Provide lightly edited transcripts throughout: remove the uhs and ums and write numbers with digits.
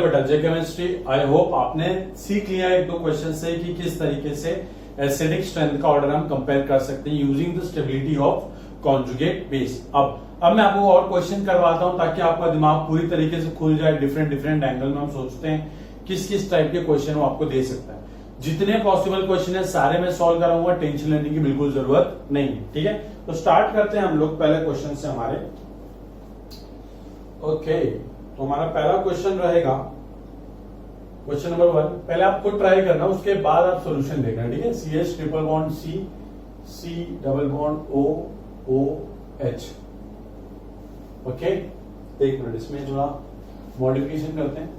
बेटा जे chemistry, I hope आपने सीख लिया एक दो क्वेश्चन से कि किस तरीके से एसिडिक स्ट्रेंथ का ऑर्डर हम कंपेयर कर सकते हैं using the stability of conjugate base. अब मैं आपको और क्वेश्चन करवाता हूं ताकि आपका दिमाग पूरी तरीके से खुल जाए। डिफरेंट डिफरेंट एंगल में हम सोचते हैं किस किस टाइप के क्वेश्चन वो आपको दे सकता है। जितने पॉसिबल क्वेश्चन है सारे मैं सॉल्व कराऊंगा, टेंशन लेने की बिल्कुल जरूरत नहीं है। ठीक है, तो स्टार्ट करते हैं हम लोग पहले क्वेश्चन से हमारे। ओके, तो हमारा पहला क्वेश्चन रहेगा क्वेश्चन नंबर 1। पहले आप खुद ट्राई करना, उसके बाद आप सॉल्यूशन देखना। ठीक है, CH triple bond C double bond OH। Okay, एक मिनट, इसमें थोड़ा मॉडिफिकेशन करते हैं।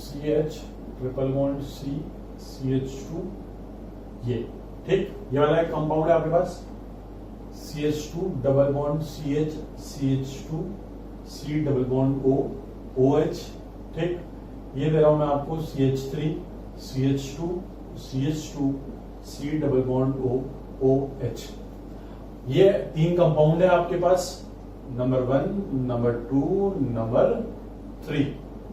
CH ट्रिपल बॉन्ड CH2, ये ठीक, ये वाला एक कंपाउंड है आपके पास। CH2 double bond CH2 C double bond OH। ठीक, ये दे रहा हूं मैं आपको CH3 CH2 C double bond OH। ये 3 कंपाउंड है आपके पास, नंबर 1, नंबर 2, नंबर 3।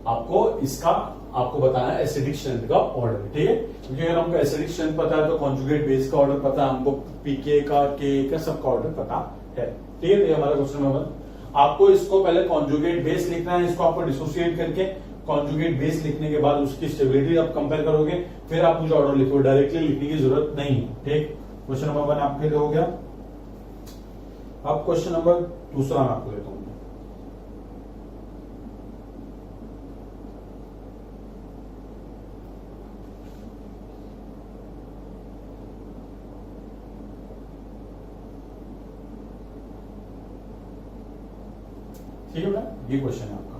आपको बताना है एसिडिक स्ट्रेंथ का ऑर्डर। ठीक है, क्योंकि अगर हमको एसिडिक स्ट्रेंथ पता है तो कॉन्जुगेट बेस का ऑर्डर पता है, हमको पीके का, के का, सबका ऑर्डर पता है। ठीक है, तो ये हमारा क्वेश्चन नंबर 1। आपको इसको पहले कॉन्जुगेट बेस लिखना है, इसको आपको डिसोसिएट करके कॉन्जुगेट बेस लिखने के बाद उसकी स्टेबिलिटी आप कंपेयर करोगे, फिर आप मुझे ऑर्डर लिखो। डायरेक्टली लिखने की जरूरत नहीं है। ठीक, क्वेश्चन नंबर 1 आपके लिए हो गया। अब क्वेश्चन नंबर 2 मैं आपको देता हूं। ठीक है बेटा, ये क्वेश्चन है आपका।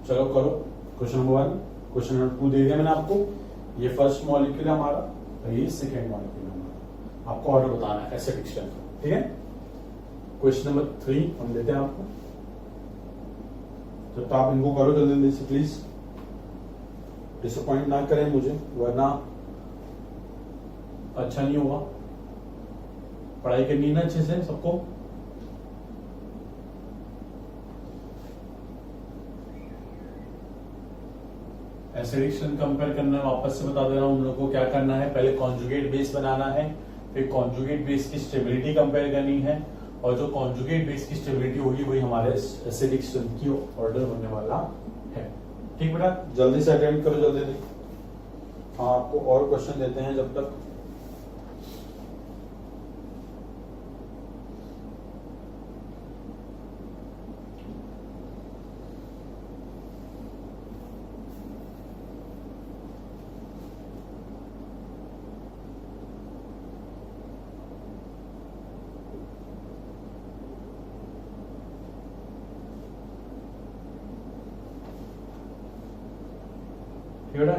चलो करो क्वेश्चन नंबर 1। क्वेश्चन नंबर 2 दे दिया मैंने आपको। ये फर्स्ट मॉलिक्यूल है हमारा, तो ये सेकेंड मॉलिक्यूल है हमारा। आपको ऑर्डर बताना है एसिडिक स्ट्रेंथ का। ठीक है, क्वेश्चन नंबर 3 हम देते हैं आपको। तो आप इनको करो जल्दी जल्दी से प्लीज, डिसअपॉइंट ना करें मुझे, वरना अच्छा नहीं होगा। पढ़ाई करनी ना अच्छे से सबको। एसिडिक स्ट्रेंथ कंपेयर करना है, वापस से बता दे रहा हूं। हम लोग को क्या करना है, पहले कॉन्जुगेट बेस बनाना है, फिर कॉन्जुगेट बेस की स्टेबिलिटी कंपेयर करनी है, और जो कॉन्जुगेट बेस की स्टेबिलिटी होगी वही हमारे एसिडिक स्ट्रेंथ की ऑर्डर होने वाला है। ठीक बेटा, जल्दी से अटेंड करो, जल्दी। हाँ, आपको और क्वेश्चन देते हैं जब तक।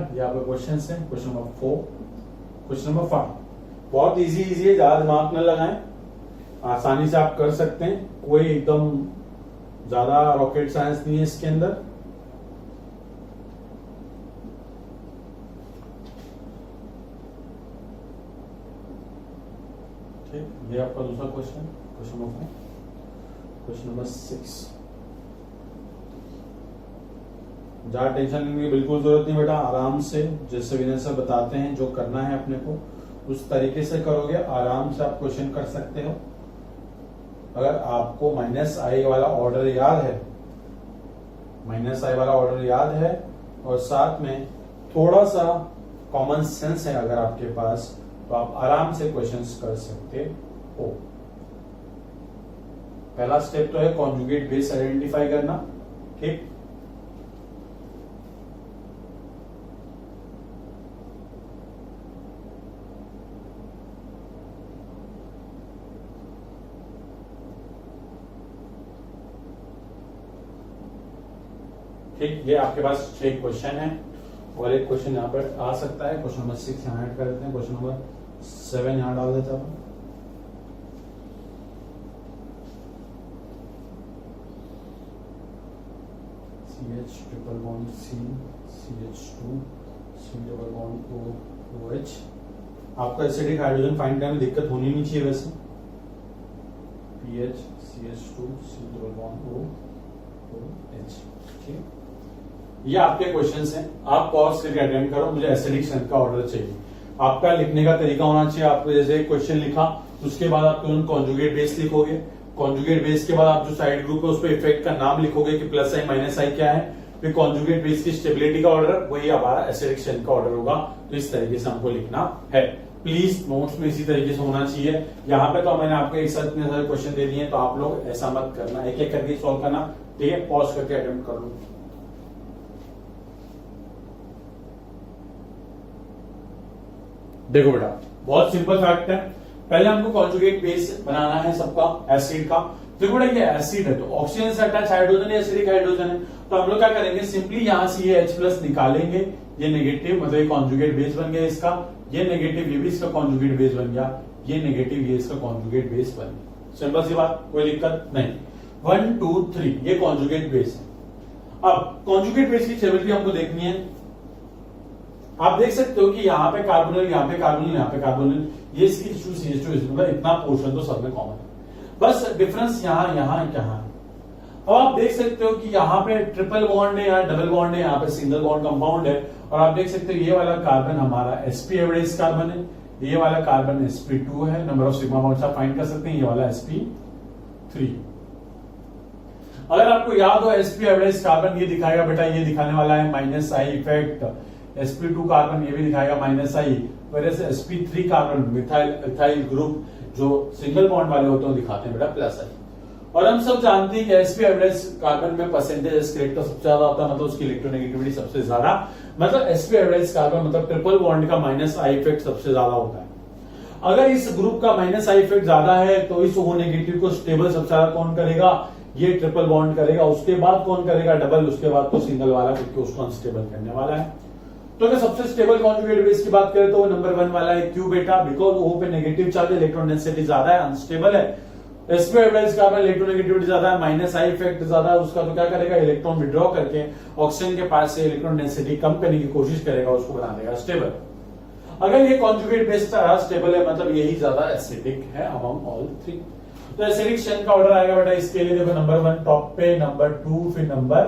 ये आपके क्वेश्चन है। क्वेश्चन नंबर 4, क्वेश्चन नंबर 5 बहुत इजी है, ज्यादा दिमाग न लगाएं, आसानी से आप कर सकते हैं। कोई एकदम ज्यादा रॉकेट साइंस नहीं है इसके अंदर। ठीक, ये आपका दूसरा question, question number 4। Question number 6, ज्यादा टेंशन लेने की बिल्कुल जरूरत नहीं बेटा, आराम से जैसे विनय सर बताते हैं जो करना है अपने को उस तरीके से करोगे, आराम से आप क्वेश्चन कर सकते हो। अगर आपको -i वाला ऑर्डर याद है, -i वाला ऑर्डर याद है, और साथ में थोड़ा सा कॉमन सेंस है अगर आपके पास, तो आप आराम से क्वेश्चंस कर सकते हो। पहला स्टेप तो है कॉन्जुगेट बेस आइडेंटिफाई करना। ठीक, ठीक, ये आपके पास 6 क्वेश्चन है, और एक क्वेश्चन यहाँ पर आ सकता है। क्वेश्चन नंबर 6 यहाँ ऐड कर देते हैं, क्वेश्चन नंबर 7 यहाँ डाल देते हैं। CH triple bond CH2 C double bond OH। आपको एसिडिक हाइड्रोजन फाइंड करने में दिक्कत होनी नहीं चाहिए वैसे। PH CH2 C double bond OH। ठीक, ये आपके क्वेश्चंस हैं, आप पॉज करके अटेम्प्ट करो। मुझे एसिडिक स्ट्रेंथ का ऑर्डर चाहिए। आपका लिखने का तरीका होना चाहिए, आपको जैसे क्वेश्चन लिखा उसके बाद आप तुरंत कॉन्जुगेट बेस लिखोगे। कॉन्जुगेट बेस के बाद आप जो साइड ग्रुप है उस पर इफेक्ट का नाम लिखोगे कि प्लस आई माइनस आई क्या है। फिर कॉन्जुगेट बेस की स्टेबिलिटी का ऑर्डर, वही हमारा एसिडिक स्ट्रेंथ का ऑर्डर होगा। तो इस तरीके से हमको लिखना है। प्लीज नोट्स में इसी तरीके से होना चाहिए। यहाँ पे तो मैंने आपको एक साथ इतने सारे क्वेश्चन दे दिए, तो आप लोग ऐसा मत करना, एक एक करके सॉल्व करना। ठीक है, पॉज करके अटेम्प्ट कर लो। देखो बेटा, बहुत सिंपल फैक्ट है। पहले हमको कॉन्जुगेट बेस बनाना है सबका एसिड का। देखो बेटा, ये एसिड है तो ऑक्सीजन से अटैच हाइड्रोजन है, एसिडिक हाइड्रोजन है। तो हम लोग क्या करेंगे, सिंपली यहां से ये H+ निकालेंगे, ये नेगेटिव, मतलब ये कॉन्जुगेट बेस बन गया इसका। ये नेगेटिव, ये भी इसका कॉन्जुगेट बेस बन गया। ये नेगेटिव, ये इसका कॉन्जुगेट बेस बन गया। सिंपल सी बात, कोई दिक्कत नहीं। 1 2 3 ये कॉन्जुगेट बेस है। अब कॉन्जुगेट बेस की स्टेबिलिटी हमको देखनी है। आप देख सकते हो कि यहाँ पे कार्बोनिल, यहाँ पे कार्बोनिल, यहाँ पे कार्बोनिल, ये CH2 मतलब इतना पोर्शन तो सब में कॉमन है। बस डिफरेंस यहाँ यहाँ क्या है। अब आप देख सकते हो कि यहाँ पे ट्रिपल बॉन्ड है, यहाँ डबल बॉन्ड है, यहाँ पे सिंगल बॉन्ड कंपाउंड है। और आप देख सकते हो ये वाला कार्बन हमारा sp एवरेज कार्बन है, ये वाला कार्बन sp2 है। नंबर ऑफ सिग्मा बॉन्ड्स आप फाइंड कर सकते हैं, ये वाला sp3। अगर आपको याद हो sp एवरेज कार्बन ये दिखाएगा बेटा, ये दिखाने वाला है minus I effect. sp2 carbon ये भी दिखाएगा माइनस आई, वैसे sp3 कार्बन मिथाइल ग्रुप जो सिंगल बॉन्ड वाले होते हैं दिखाते हैं बेटा प्लस आई। और हम सब जानते हैं कि sp एवरेज कार्बन में परसेंटेज कैरेक्टर सबसे ज्यादा होता है, मतलब उसकी इलेक्ट्रोनेगेटिविटी सबसे ज्यादा, मतलब sp एवरेज कार्बन मतलब ट्रिपल बॉन्ड का माइनस आई इफेक्ट सबसे ज्यादा होता है। अगर इस ग्रुप का माइनस आई इफेक्ट ज्यादा है तो इस O नेगेटिव को स्टेबल सबसे ज्यादा कौन करेगा, ये ट्रिपल बॉन्ड करेगा। उसके बाद कौन करेगा, डबल, उसके बाद तो सिंगल वाला, क्योंकि उसको अनस्टेबल करने वाला है। तो अगर सबसे स्टेबल कॉन्जुगेट बेस की बात करें तो नंबर 1 वाला है। क्यों बेटा, बिकॉज O पे नेगेटिव चार्ज, इलेक्ट्रॉन डेंसिटी ज्यादा है, अनस्टेबल है। sp एवरेज कार्बन इलेक्ट्रोनेगेटिविटी ज्यादा है, माइनस आई इफेक्ट ज्यादा है उसका, तो क्या करेगा, इलेक्ट्रॉन विड्रॉ करके ऑक्सीजन के पास से इलेक्ट्रॉन डेंसिटी कम करने की कोशिश करेगा, उसको बना देगा स्टेबल। अगर ये कॉन्जुगेट बेस स्टेबल है मतलब यही ज्यादा एसिडिक है अमंग ऑल थ्री। तो एसिडिक स्ट्रेंथ का ऑर्डर आएगा बेटा इसके लिए, देखो नंबर 1 टॉप पे, नंबर 2 फिर नंबर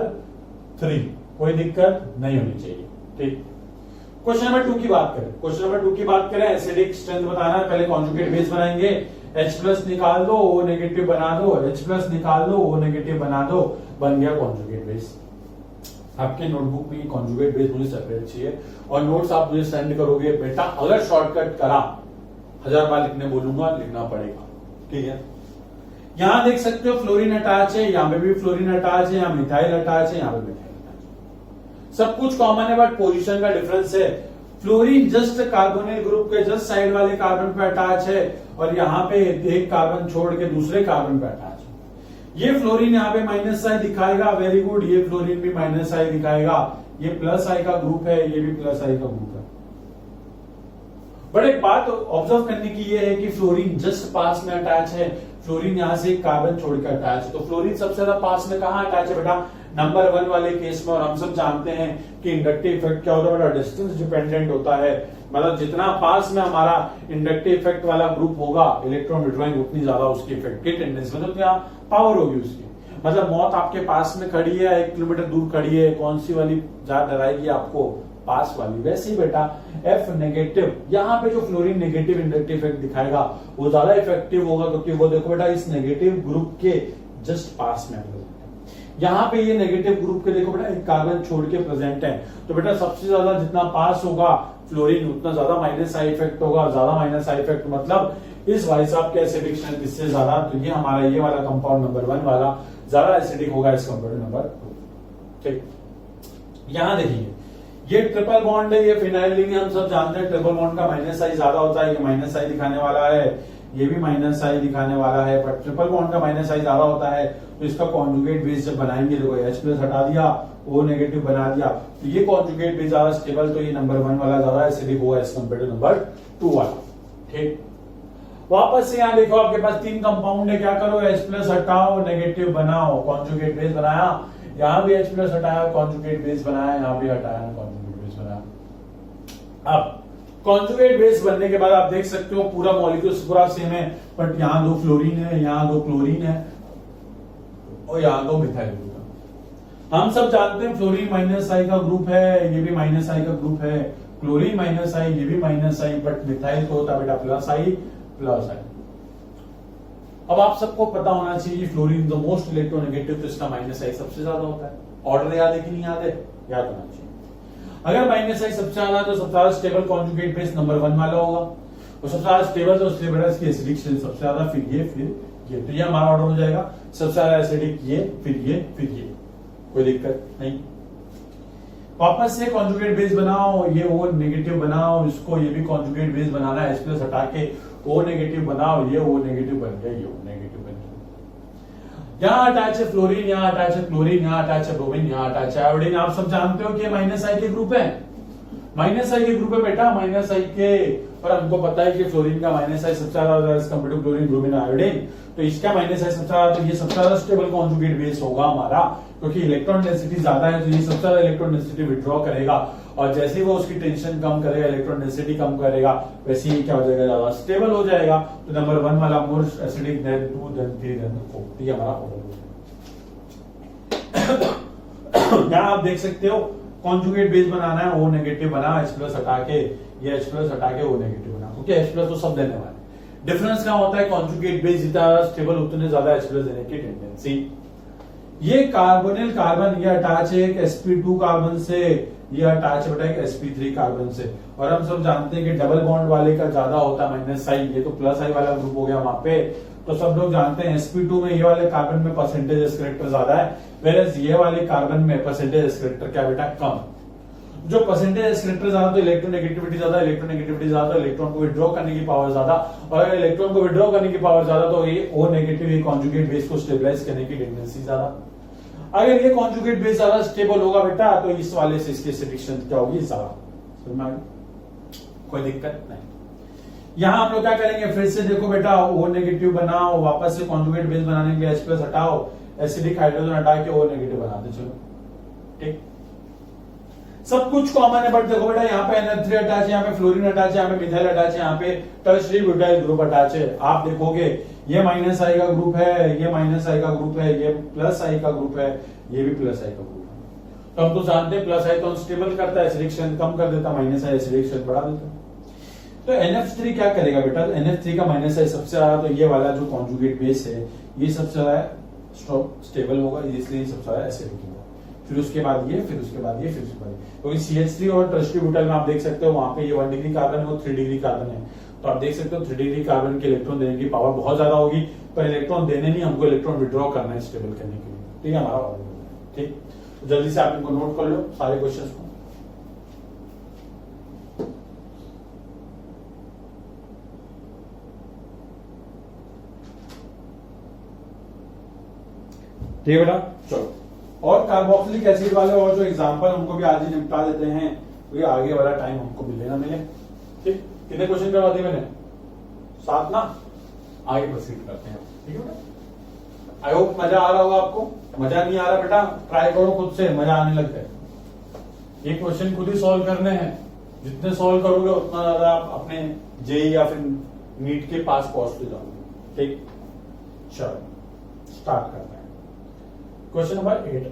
3। कोई दिक्कत नहीं होनी चाहिए। ठीक, क्वेश्चन नंबर 2 की बात करें। क्वेश्चन नंबर 2 की बात करें, एसिडिक स्ट्रेंथ बताना है। पहले कॉन्जुगेट बेस बनाएंगे, H+ निकाल दो, O नेगेटिव बना दो, H+ निकाल दो, O नेगेटिव बना दो, बन गया कॉन्जुगेट बेस। आपके नोटबुक में कॉन्जुगेट बेस मुझे सेपरेट चाहिए और नोट्स आप मुझे सेंड करोगे बेटा। अगर शॉर्टकट करा 1000 बार लिखने बोलूंगा, लिखना पड़ेगा। ठीक है, यहां देख सकते हो फ्लोरीन अटैच है, यहां पे भी फ्लोरीन अटैच है, यहां मिथाइल अटैच है, यहां पे मिथाइल अटैच है। सब कुछ कॉमन है बट पोजीशन का डिफरेंस है। फ्लोरीन जस्ट कार्बोनिल ग्रुप के जस्ट साइड वाले कार्बन पे अटैच है और यहाँ पे एक कार्बन छोड़ के दूसरे कार्बन पे अटैच है। ये फ्लोरीन यहाँ पे माइनस आई दिखाएगा, वेरी गुड। ये फ्लोरीन भी माइनस आई दिखाएगा। ये प्लस आई का ग्रुप है, ये भी प्लस आई का ग्रुप है। बट एक बात ऑब्जर्व करने की ये है कि फ्लोरीन जस्ट पास में अटैच है, फ्लोरीन यहां से एक कार्बन छोड़कर अटैच है। तो फ्लोरीन सबसे ज्यादा पास में कहां अटैच है बेटा, नंबर 1 वाले केस में। और हम सब जानते हैं कि इंडक्टिव इफेक्ट क्या होता है बेटा, डिस्टेंस डिपेंडेंट होता है। मतलब जितना पास में हमारा इंडक्टिव इफेक्ट वाला ग्रुप होगा, इलेक्ट्रॉन विड्रॉइंग उतनी ज्यादा उसकी इफेक्ट की टेंडेंसी, मतलब क्या पावर होगी उसकी। मतलब मौत आपके पास में खड़ी है, 1 किलोमीटर दूर खड़ी है, कौन सी वाली ज्यादा डराएगी आपको, पास वाली। वैसे ही बेटा F नेगेटिव, यहाँ पे जो फ्लोरीन नेगेटिव इंडक्टिव इफेक्ट दिखाएगा वो ज्यादा इफेक्टिव होगा, क्योंकि वो देखो बेटा इस नेगेटिव ग्रुप के जस्ट पास में है। यहाँ पे ये नेगेटिव ग्रुप के देखो बेटा एक कार्बन छोड़ के प्रेजेंट है। तो बेटा सबसे ज्यादा जितना पास होगा फ्लोरीन उतना ज्यादा माइनस आई इफेक्ट होगा। ज्यादा माइनस आई इफेक्ट मतलब इस भाई साहब के एसिडिक स्ट्रेंथ इससे ज्यादा। तो ये हमारा ये वाला कंपाउंड नंबर 1 वाला ज्यादा एसिडिक होगा इस कंपाउंड नंबर 2। ठीक, यहाँ देखिए ये ट्रिपल बॉन्ड है, ये फिनाइल रिंग है। हम सब जानते हैं ट्रिपल बॉन्ड का माइनस आई ज्यादा होता है, ये माइनस आई दिखाने वाला है, ये भी माइनस आई दिखाने वाला है। पर ट्रिपल बॉन्ड का माइनस आई ज्यादा होता है, तो इसका कॉन्जुगेट बेस जब बनाएंगे, देखो H+ हटा दिया, O नेगेटिव बना दिया, तो ये कॉन्जुगेट बेस ज्यादा स्टेबल, तो ये नंबर 1 वाला ज्यादा एसिडिक होगा एज कम्पेयर टू नंबर 2 वाला। ठीक, वापस से यहाँ देखो आपके पास 3 कंपाउंड है, क्या करो H+ हटाओ, नेगेटिव बनाओ, कॉन्जुगेट बेस बनाया। यहाँ भी H+ हटाया, कॉन्जुगेट बेस बनाया, यहाँ भी हटाया, कॉन्जुगेट बेस बनाया। अब कॉन्जुगेट बेस बनने के बाद आप देख सकते हो पूरा मॉलिक्यूल पूरा सेम है, बट यहाँ 2 फ्लोरीन है, यहाँ 2 क्लोरीन है। और यहाँ तो मिथाइल ग्रुप है। हम सब जानते हैं फ्लोरीन माइनस आई का ग्रुप है, ये भी माइनस आई का ग्रुप है, क्लोरीन माइनस आई, ये भी माइनस आई, बट मिथाइल तो होता है बेटा प्लस आई प्लस आई। अब आप सबको पता होना चाहिए फ्लोरीन द मोस्ट इलेक्ट्रोनेगेटिव, तो इसका माइनस आई सबसे ज्यादा होता है। ऑर्डर याद है कि नहीं याद है? याद होना चाहिए। अगर माइनस आई सबसे ज्यादा तो सबसे ज्यादा स्टेबल कॉन्जुगेट बेस नंबर 1 वाला होगा, और सबसे ज्यादा स्टेबल तो उससे बड़ा इसकी एसिडिक सबसे ज्यादा, फिर ये, तो ये हमारा ऑर्डर हो जाएगा। सबसे ज्यादा एसिडिक ये, फिर ये, कोई दिक्कत नहीं। वापस से कॉन्जुगेट बेस बनाओ, ये ओ नेगेटिव बनाओ, इसको ये भी कॉन्जुगेट बेस बनाना है, H+ हटा के ओ नेगेटिव बनाओ, ये ओ नेगेटिव बन गया, ये ओ नेगेटिव बन गया। यहाँ अटैच है फ्लोरीन, यहाँ अटैच है क्लोरीन, यहाँ अटैच है ब्रोमीन, यहाँ अटैच है आयोडीन। आप सब जानते हो कि माइनस आई के ग्रुप है, माइनस आई के ग्रुप है बेटा, माइनस आई के। पर हमको पता है कि फ्लोरीन का माइनस आई सबसे ज्यादा होता है compare to chlorine, bromine, iodine, तो इसका माइनस आई सबसे ज्यादा, तो ये सबसे ज्यादा स्टेबल कॉन्जुगेट बेस होगा हमारा, क्योंकि इलेक्ट्रॉन डेंसिटी ज्यादा है, तो ये सबसे ज्यादा इलेक्ट्रॉन डेंसिटी विड्रॉ करेगा, और जैसे ही वो उसकी टेंशन कम करेगा, इलेक्ट्रॉन डेंसिटी कम करेगा, वैसे ही क्या हो जाएगा, ज्यादा स्टेबल हो जाएगा। तो नंबर 1 वाला more acidic, than 2, than 3, than 4, ये हमारा ऑर्डर हो जाएगा। यहाँ आप देख सकते हो कॉन्जुगेट बेस बनाना है, ओ नेगेटिव बना, H+ हटा के, ये H+ हटा के ओ नेगेटिव बना, क्योंकि H+ तो सब देने वाले। डिफरेंस क्या होता है, कॉन्जुगेट बेस जितना स्टेबल उतने ज्यादा H+ देने की टेंडेंसी। ये कार्बोनिल कार्बन, ये अटैच है एक sp2 कार्बन से, ये अटैच है बेटा एक sp3 कार्बन से, और हम सब जानते हैं कि डबल बॉन्ड वाले का ज्यादा होता है माइनस आई, ये तो प्लस आई वाला ग्रुप हो गया वहां पे। तो सब लोग जानते हैं sp2 में ये वाले कार्बन में परसेंटेज एस करेक्टर ज्यादा है, वेरएज ये वाले कार्बन में परसेंटेज एस करेक्टर क्या बेटा कम। जो परसेंटेज एस करेक्टर ज्यादा तो इलेक्ट्रोनेगेटिविटी ज्यादा, इलेक्ट्रोनेगेटिविटी ज्यादा तो इलेक्ट्रॉन को विड्रॉ करने की पावर ज्यादा, और अगर इलेक्ट्रॉन को विड्रॉ करने की पावर ज्यादा तो ये ओ नेगेटिव, ये कॉन्जुगेट बेस को स्टेबलाइज करने की टेंडेंसी ज्यादा। अगर ये कॉन्जुगेट बेस ज्यादा स्टेबल होगा बेटा, तो इस वाले से इसकी एसिडिक स्ट्रेंथ क्या होगी, ज्यादा। समझ में आ गई? कोई दिक्कत नहीं। यहां हम लोग क्या करेंगे, फिर से देखो बेटा, ओ नेगेटिव बनाओ, वापस से कॉन्जुगेट बेस बनाने के लिए H+ हटाओ, एसिडिक हाइड्रोजन हटा के ओ नेगेटिव बना दे। चलो ठीक, सब कुछ कॉमन है, बट देखो बेटा यहाँ पे NH3 अटैच है, यहाँ पे फ्लोरीन अटैच है, यहाँ पे मिथाइल अटैच है, यहाँ पे टर्शियरी ब्यूटाइल ग्रुप अटैच है। आप देखोगे ये माइनस आई का ग्रुप है, ये माइनस आई का ग्रुप है, ये प्लस आई का ग्रुप है, ये भी प्लस आई का ग्रुप है। तो हम तो जानते हैं प्लस आई तो अनस्टेबल करता है, एसिडिक स्ट्रेंथ कम कर देता, माइनस आई एसिडिक स्ट्रेंथ बढ़ा देता। तो NH3 क्या करेगा बेटा, तो NH3 का माइनस आई सबसे ज्यादा, तो ये वाला जो कॉन्जुगेट बेस है ये सबसे ज्यादा स्टेबल होगा, इसलिए सबसे ज्यादा एसिडिक होगा। फिर उसके बाद ये, फिर उसके बाद ये, फिर उसके बाद ये, क्योंकि CH3 और टर्शियरी ब्यूटाइल में आप देख सकते हो वहां पे ये 1 डिग्री कार्बन है और 3 डिग्री कार्बन है, तो आप देख सकते हो 3 डिग्री कार्बन के इलेक्ट्रॉन देने की पावर बहुत ज्यादा होगी, पर इलेक्ट्रॉन देने नहीं, हमको इलेक्ट्रॉन विड्रॉ करना है स्टेबल करने के लिए। ठीक है, हमारा ऑर्डर हो गया। ठीक, तो जल्दी से आप इनको नोट कर लो सारे क्वेश्चन को। ठीक है बेटा, चलो। और कार्बोक्सिलिक एसिड वाले और जो एग्जांपल उनको भी आज ही निपटा देते हैं, क्योंकि आगे वाला टाइम हमको मिले ना मिले। ठीक, कितने क्वेश्चन करवा दिए मैंने? 7 ना, आगे प्रोसीड करते हैं। ठीक है बेटा, आई होप मजा आ रहा होगा आपको। मजा नहीं आ रहा बेटा, ट्राई करो खुद से, मजा आने लग जाए। ये क्वेश्चन खुद ही सॉल्व करने हैं, जितने सॉल्व करोगे उतना ज्यादा आप अपने जेई या फिर नीट के पास पहुंचते जाओगे। ठीक, चलो स्टार्ट करते हैं। Question number 8।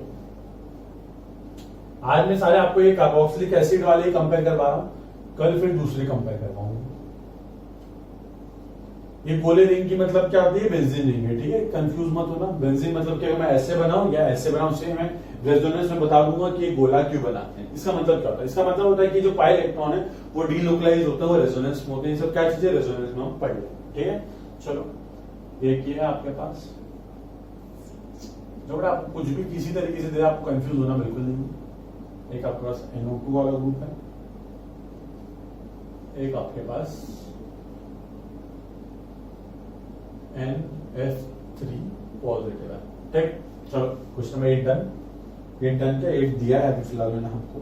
आज मैं सारे आपको ये कार्बोक्सिलिक एसिड वाले ही कंपेयर करवा रहा हूं, कल फिर दूसरे कंपेयर करवाऊंगा। ये गोले रिंग की मतलब क्या होती है, बेंजीन रिंग है। ठीक है, कंफ्यूज मत होना। बेंजीन मतलब क्या, मैं ऐसे बनाऊं या ऐसे बनाऊं, से मैं रेजोनेंस में बता दूंगा कि ये गोला क्यों बनाते हैं। इसका मतलब क्या होता है, इसका मतलब होता है कि जो पाई इलेक्ट्रॉन है वो डीलोकलाइज होता है, वो रेजोनेंस में होते हैं। सब क्या चीजें रेजोनेंस में हम पढ़ लें। ठीक है, चलो एक ही है आपके पास। जब आप कुछ भी किसी तरीके से दे, आपको कंफ्यूज होना बिल्कुल नहीं। एक आपके पास NO2 वाला ग्रुप है, एक आपके पास NF3 पॉजिटिव है। ठीक, चलो क्वेश्चन नंबर 8 डन। 8 डन क्या, 8 दिया है अभी फिलहाल मैंने हमको।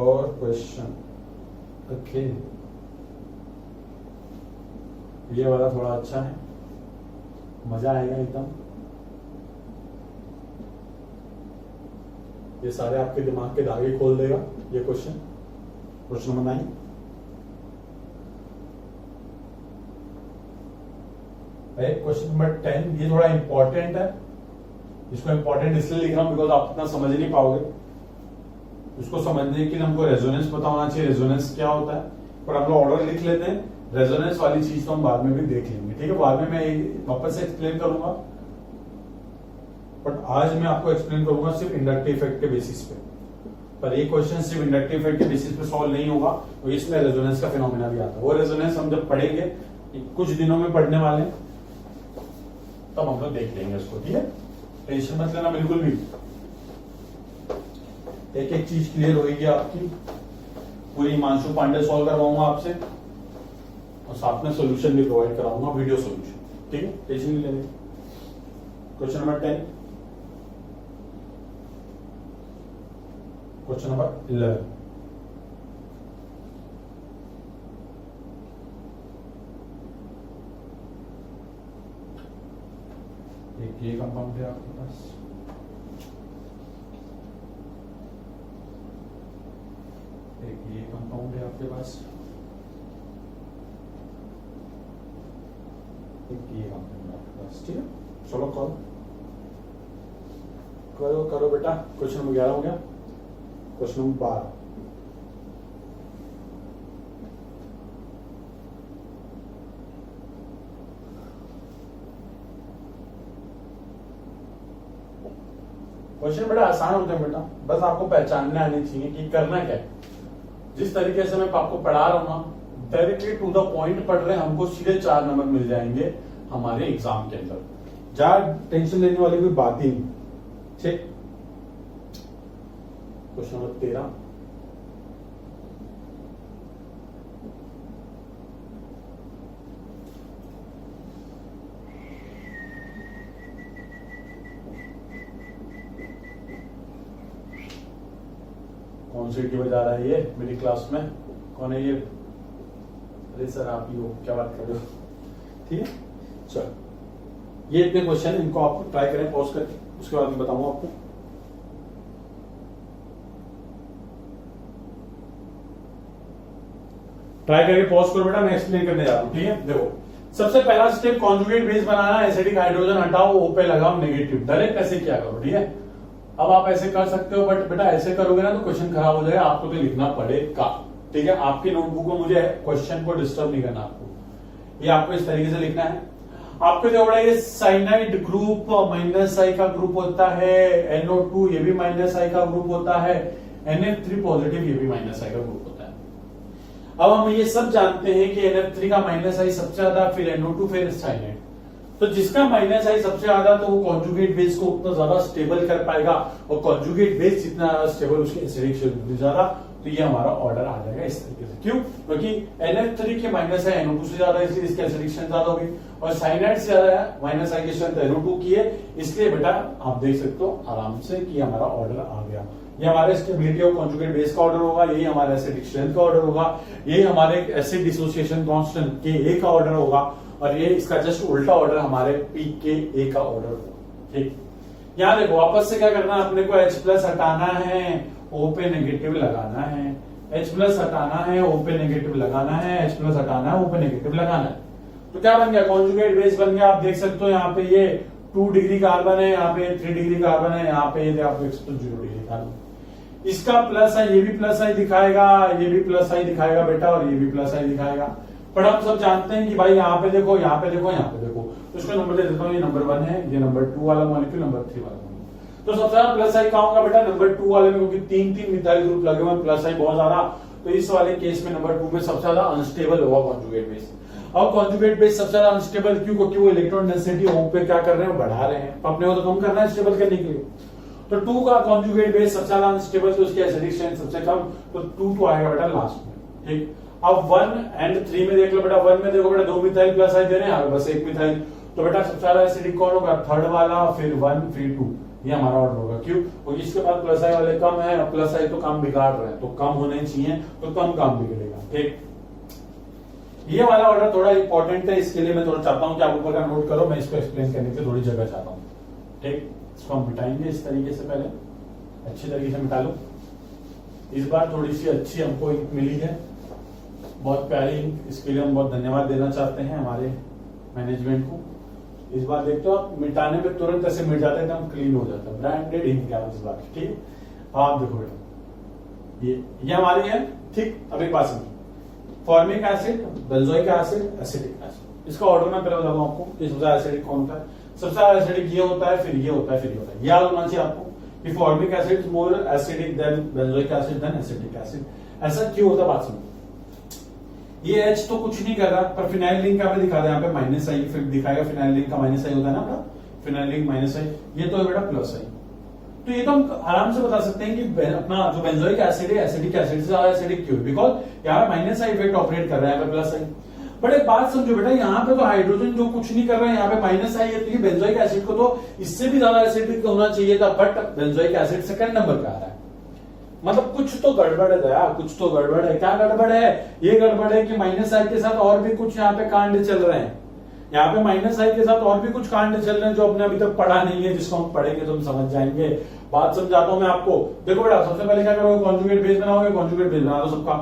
और क्वेश्चन ओके, ये वाला थोड़ा अच्छा है, मजा आएगा एकदम। ये सारे आपके दिमाग के धागे खोल देगा ये question. Question number 9। Question number 10 ये थोड़ा इंपॉर्टेंट है, इसको इंपॉर्टेंट इसलिए लिख रहा हूं बिकॉज आप इतना समझ नहीं पाओगे। इसको समझने के लिए हमको रेजोनेंस पता होना चाहिए, रेजोनेंस क्या होता है, पर हम लोग ऑर्डर लिख लेते हैं। रेजोनेंस वाली चीज तो हम बाद में भी देख लेंगे, ठीक है, बाद में मैं वापस से एक्सप्लेन करूंगा, बट आज मैं आपको एक्सप्लेन करूंगा सिर्फ इंडक्टिव इफेक्ट के बेसिस पे। पर ये क्वेश्चन सिर्फ इंडक्टिव इफेक्ट के बेसिस पे सॉल्व नहीं होगा, तो इसमें रेजोनेंस का फिनोमेना भी आता है। वो रेजोनेंस हम जब पढ़ेंगे, कुछ दिनों में पढ़ने वाले हैं, तब हम लोग देख लेंगे उसको, ठीक है, टेंशन मत लेना बिल्कुल भी। एक एक चीज क्लियर होगी आपकी, पूरी हिमांशु पांडे सॉल्व करवाऊंगा आपसे, और साथ में सोल्यूशन भी प्रोवाइड कराऊंगा, वीडियो सोल्यूशन, ठीक है, टेंशन नहीं लेंगे। क्वेश्चन नंबर 10, क्वेश्चन नंबर 11, एक ये कंपाउंड है आपके पास, एक ये कंपाउंड है आपके पास, एक ये कंपाउंड है आपके पास, ठीक है। चलो करो करो बेटा। क्वेश्चन नंबर 11 हो गया, क्वेश्चन नंबर 12, क्वेश्चन बड़ा आसान होते हैं बेटा, बस आपको पहचानने आनी चाहिए कि करना क्या है। जिस तरीके से मैं आपको पढ़ा रहा हूं ना, डायरेक्टली टू द पॉइंट पढ़ रहे हैं, हमको सीधे 4 नंबर मिल जाएंगे हमारे एग्जाम के अंदर, ज्यादा टेंशन लेने वाली कोई बात ही नहीं, ठीक। क्वेश्चन नंबर 13, कौन सी टी बजा रहा है ये मेरी क्लास में, कौन है ये? अरे सर आप ही हो, क्या बात कर रहे हो, ठीक है। चलो ये इतने क्वेश्चन है, इनको आप ट्राई करें पॉज करके, उसके बाद मैं बताऊंगा आपको। ट्राई करके पॉज करो बेटा, मैं एक्सप्लेन करने जा रहा हूं, ठीक है। देखो सबसे पहला स्टेप कॉन्जुगेट बेस बनाना, एसिडिक हाइड्रोजन हटाओ, ओ पे लगाओ नेगेटिव, डायरेक्ट ऐसे क्या करो, ठीक है। अब आप ऐसे कर सकते हो, बट बेटा ऐसे करोगे ना तो क्वेश्चन खराब हो जाएगा, आपको तो लिखना पड़ेगा, ठीक है। आपकी नोटबुक में मुझे क्वेश्चन को डिस्टर्ब नहीं करना, आपको ये आपको इस तरीके से लिखना है। आपको देखो बड़ा, ये साइनाइड ग्रुप माइनस आई का ग्रुप होता है, NO2 ये भी माइनस आई का ग्रुप होता है, NF3 पॉजिटिव ये भी माइनस आई का ग्रुप होता है। अब हम ये सब जानते हैं कि NF3 का माइनस आई सबसे ज्यादा, फिर NO2, फिर साइनाइड। तो जिसका माइनस आई सबसे ज्यादा, तो वो कॉन्जुगेट बेस को उतना ज्यादा स्टेबल कर पाएगा, और कॉन्जुगेट बेस जितना स्टेबल उसकी एसिडिक उतनी ज्यादा, तो ये हमारा ऑर्डर आ जाएगा इस तरीके से। क्यों? क्योंकि NF3 के माइनस आई NO2 से ज्यादा, इसलिए इसकी एसिडिक स्ट्रेंथ ज्यादा होगी, और साइनाइड से ज्यादा है माइनस आई की स्ट्रेंथ NO2 की है, इसलिए बेटा आप देख सकते हो आराम से कि हमारा ऑर्डर आ गया। ये हमारे स्टेबिलिटी ऑफ कॉन्जुगेट बेस का ऑर्डर होगा, यही हमारे एसिडिक स्ट्रेंथ का ऑर्डर होगा, यही हमारे एसिड डिसोसिएशन कांस्टेंट Ka का ऑर्डर होगा, और ये इसका जस्ट उल्टा ऑर्डर हमारे pKa का ऑर्डर होगा, ठीक। यहां देखो वापस से क्या करना है, अपने को H+ हटाना है, O पे नेगेटिव लगाना है, H+ हटाना है, O पे नेगेटिव लगाना है, H+ हटाना है, O पे नेगेटिव लगाना है। तो क्या बन गया, कॉन्जुगेट बेस बन गया। आप देख सकते हो यहाँ पे ये 2 डिग्री कार्बन है, यहाँ पे 3 डिग्री कार्बन है, यहाँ पे ये आप देख सकते हो 0 डिग्री कार्बन। इसका प्लस है, ये भी प्लस आई दिखाएगा, ये भी प्लस आई दिखाएगा बेटा, और ये भी प्लस आई दिखाएगा। पर हम सब जानते हैं कि भाई यहाँ पे देखो, यहाँ पे देखो, यहाँ पे देखो, तो इसको नंबर दे देता हूँ, ये नंबर 1 है, ये नंबर 2 वाला मॉलिक्यूल, नंबर 3 वाला मॉलिक्यूल। तो सबसे ज्यादा प्लस आई कहाँ होगा बेटा, नंबर 2 वाले में, क्योंकि 3 मिथाइल ग्रुप लगे हुए हैं, प्लस आई बहुत ज्यादा, तो इस वाले केस में नंबर 2 में सबसे ज्यादा अनस्टेबल होगा कॉन्जुगेट बेस। अब कॉन्जुगेट बेस सबसे ज्यादा अनस्टेबल क्यों? क्योंकि वो इलेक्ट्रॉन डेंसिटी O पे क्या कर रहे हैं, बढ़ा रहे हैं, अपने को तो कम करना है स्टेबल करने के लिए। तो 2 का कॉन्जुगेट बेस सबसे ज्यादा अनस्टेबल, तो उसकी एसिडिक स्ट्रेंथ सबसे कम, तो 2 तो आएगा बेटा लास्ट में, ठीक। अब 1 और 3 में देख लो बेटा, 1 में देखो बेटा 2 मिथाइल प्लस आई दे रहे हैं, बस 1 मिथाइल, तो बेटा सबसे ज्यादा एसिडिक कौन होगा, 3rd वाला, फिर 1 फिर 2, ये हमारा ऑर्डर होगा। क्यों? क्योंकि इसके बाद प्लस आई वाले कम है, और प्लस आई तो काम बिगाड़ रहे हैं, तो कम होने चाहिए, तो कम काम बिगड़ेगा, ठीक। ये वाला ऑर्डर थोड़ा इंपॉर्टेंट है, इसके लिए मैं थोड़ा चाहता हूं कि आप ऊपर का नोट करो, मैं इसको एक्सप्लेन करने की थोड़ी जगह चाहता हूँ, ठीक। इसको हम मिटाएंगे इस तरीके से, पहले अच्छी तरीके से मिटा लो। इस बार थोड़ी सी अच्छी हमको इंक मिली है, बहुत प्यारी इंक, इसके लिए हम बहुत धन्यवाद देना चाहते हैं हमारे मैनेजमेंट को। इस बार देखते हो आप मिटाने में तुरंत ऐसे मिट जाता है, एकदम क्लीन हो जाता है, ब्रांडेड इंक है इस बार। ठीक है, आप देखो बेटा ये हमारी है। ठीक, अब एक बात समझो, formic acid, benzoic acid, acetic acid, इसका ऑर्डर मैं पहले बताऊं आपको कि सबसे एसिडिक कौन होता है। सबसे एसिडिक ये होता है, फिर ये होता है, फिर ये होता है। याद होना चाहिए आपको कि formic acid is more acidic than benzoic acid than acetic acid. ऐसा क्यों होता है बात समझो। ये H तो कुछ नहीं कर रहा, पर फिनाइल रिंग का दिखा रहा है यहाँ पे माइनस आई, फिर दिखाएगा फिनाइल रिंग का माइनस आई होता है ना बेटा, फिनाइल रिंग माइनस आई, ये तो है बेटा प्लस आई। तो ये तो हम आराम से बता सकते हैं कि अपना जो बेंजोइक एसिड है एसिडिक एसिड से ज्यादा एसिडिक क्यों, बिकॉज यहाँ माइनस आई इफेक्ट ऑपरेट कर रहा है प्लस आई। बट एक बात समझो बेटा, यहाँ पे तो हाइड्रोजन जो कुछ नहीं कर रहा है, यहाँ पे माइनस आई है, तो ये बेंजोइक एसिड को तो इससे भी ज्यादा एसिडिक होना चाहिए था, but benzoic acid second number पे आ रहा है। मतलब कुछ तो गड़बड़ है दया, कुछ तो गड़बड़ है। क्या गड़बड़ है? ये गड़बड़ है कि माइनस आई के साथ और भी कुछ यहाँ पे कांड चल रहे हैं। यहाँ पे माइनस आई के साथ और भी कुछ कांड चल रहे हैं जो हमने अभी तक पढ़ा नहीं है, जिसको हम पढ़ेंगे तो हम समझ जाएंगे। बात समझाता हूं मैं आपको। देखो बेटा, सबसे पहले क्या करोगे, कॉन्जुगेट बेस बनाओगे, कॉन्जुगेट बेस बना दो सबका।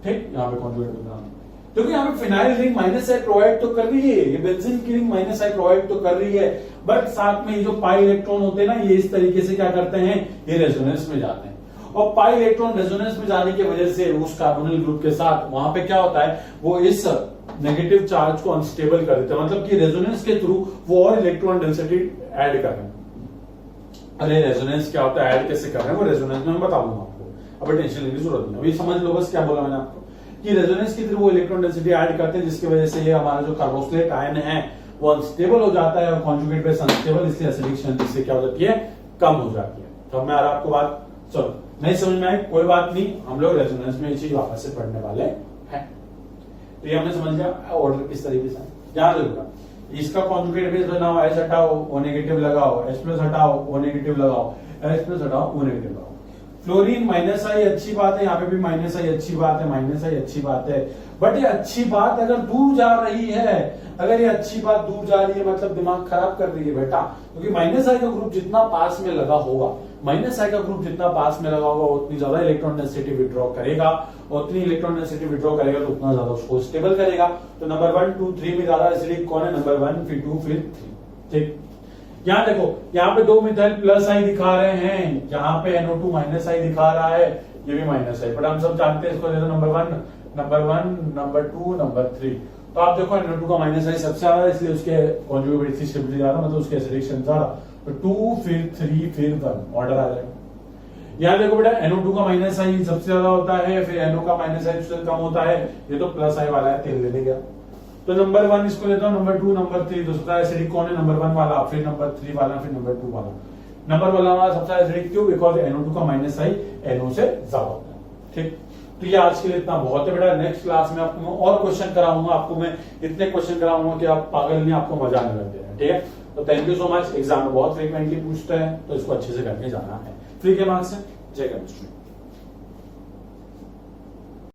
ठीक, यहाँ पे कॉन्जुगेट बेस बना दो, क्योंकि यहाँ पे phenyl ring minus I provide तो कर रही है, ये बेंजीन की रिंग माइनस आई प्रोवाइड तो कर रही है, बट साथ में ये जो पाई इलेक्ट्रॉन होते हैं ना, ये इस तरीके से क्या करते हैं, ये रेजोनेंस में जाते हैं। और पाई इलेक्ट्रॉन रेजोनेंस में जाने की वजह से उस कार्बोनिल ग्रुप के साथ वहां पे क्या होता है, वो इस नेगेटिव चार्ज को अनस्टेबल कर देते हैं। मतलब कि रेजोनेंस के थ्रू वो और इलेक्ट्रॉन डेंसिटी ऐड कर रहे हैं। अरे रेजोनेंस क्या होता है, ऐड कैसे कर रहे हैं, वो रेजोनेंस में मैं बता दूंगा आपको, अभी टेंशन लेने की जरूरत नहीं। अभी समझ लो बस क्या बोला मैंने आपको, कि रेजोनेंस के थ्रू वो इलेक्ट्रॉन डेंसिटी ऐड करते हैं, जिसकी वजह से ये हमारा जो कार्बोक्सिलेट आयन है वो अनस्टेबल हो जाता है, और कॉन्जुगेट बेस अनस्टेबल, इसलिए एसिडिक स्ट्रेंथ इससे क्या हो जाती है, कम हो जाती है। तो मैं आ रहा आपको बात, चलो नहीं समझ में आई कोई बात नहीं, हम लोग रेजोनेंस में ये चीज वापस से पढ़ने वाले हैं। तो ये हमने समझ लिया ऑर्डर किस तरीके से। ध्यान रखना, इसका कॉन्जुगेट बेस बनाओ, H हटाओ O नेगेटिव लगाओ, H प्लस हटाओ O नेगेटिव लगाओ, H प्लस हटाओ O नेगेटिव लगाओ। फ्लोरीन माइनस आई अच्छी बात है, यहाँ पे भी माइनस आई अच्छी बात है, माइनस आई अच्छी बात है, बट ये अच्छी बात अगर दूर जा रही है, अगर ये अच्छी बात दूर जा रही है मतलब दिमाग खराब कर रही है बेटा, क्योंकि माइनस आई का ग्रुप जितना पास में लगा होगा, माइनस आई का ग्रुप जितना पास में लगा होगा उतनी ज्यादा इलेक्ट्रॉन डेंसिटी विड्रॉ करेगा, उतनी इलेक्ट्रॉन डेंसिटी विड्रॉ करेगा तो उतना ज्यादा उसको स्टेबल करेगा। तो नंबर 1 2 3 में ज्यादा एसिडिक कौन है, नंबर 1 फिर 2 फिर 3। ठीक, यहाँ देखो, यहाँ पे 2 मिथाइल प्लस आई दिखा रहे हैं, यहाँ पे NO2 माइनस आई दिखा रहा है, ये भी माइनस आई, बट हम सब जानते हैं इसको दे दो नंबर 1, नंबर 2, नंबर 3। तो आप देखो NO2 का माइनस आई सबसे ज्यादा, इसलिए उसके कॉन्जुगेट स्टेबिलिटी ज्यादा, मतलब उसके एसिडिक स्ट्रेंथ ज्यादा। तो 2 फिर 3 फिर 1 ऑर्डर आ जाएगा। यहाँ देखो बेटा, NO2 का माइनस आई सबसे ज्यादा होता है, फिर NO का माइनस आई सबसे कम होता है, ये तो प्लस आई वाला है, तेल ले लेगा। तो नंबर 1 इसको लेता हूं, नंबर 2, नंबर 3। तो सबसे एसिडिक कौन है, नंबर 1 वाला, फिर नंबर 3 वाला, फिर नंबर 2 वाला। नंबर वाला सबसे एसिडिक क्यों, बिकॉज NO2 का माइनस आई NO से ज्यादा होता है। ठीक, तो ये आज के लिए इतना बहुत है बेटा। नेक्स्ट क्लास में आपको मैं और क्वेश्चन कराऊंगा, आपको मैं इतने क्वेश्चन कराऊंगा कि आप पागल नहीं, आपको मजा आने लग जाएगा। ठीक है, तो thank you so much. Exam में बहुत फ्रीक्वेंटली पूछते हैं, तो इसको अच्छे से करके जाना है। फ्री के मार्क्स है। जय केमिस्ट्री।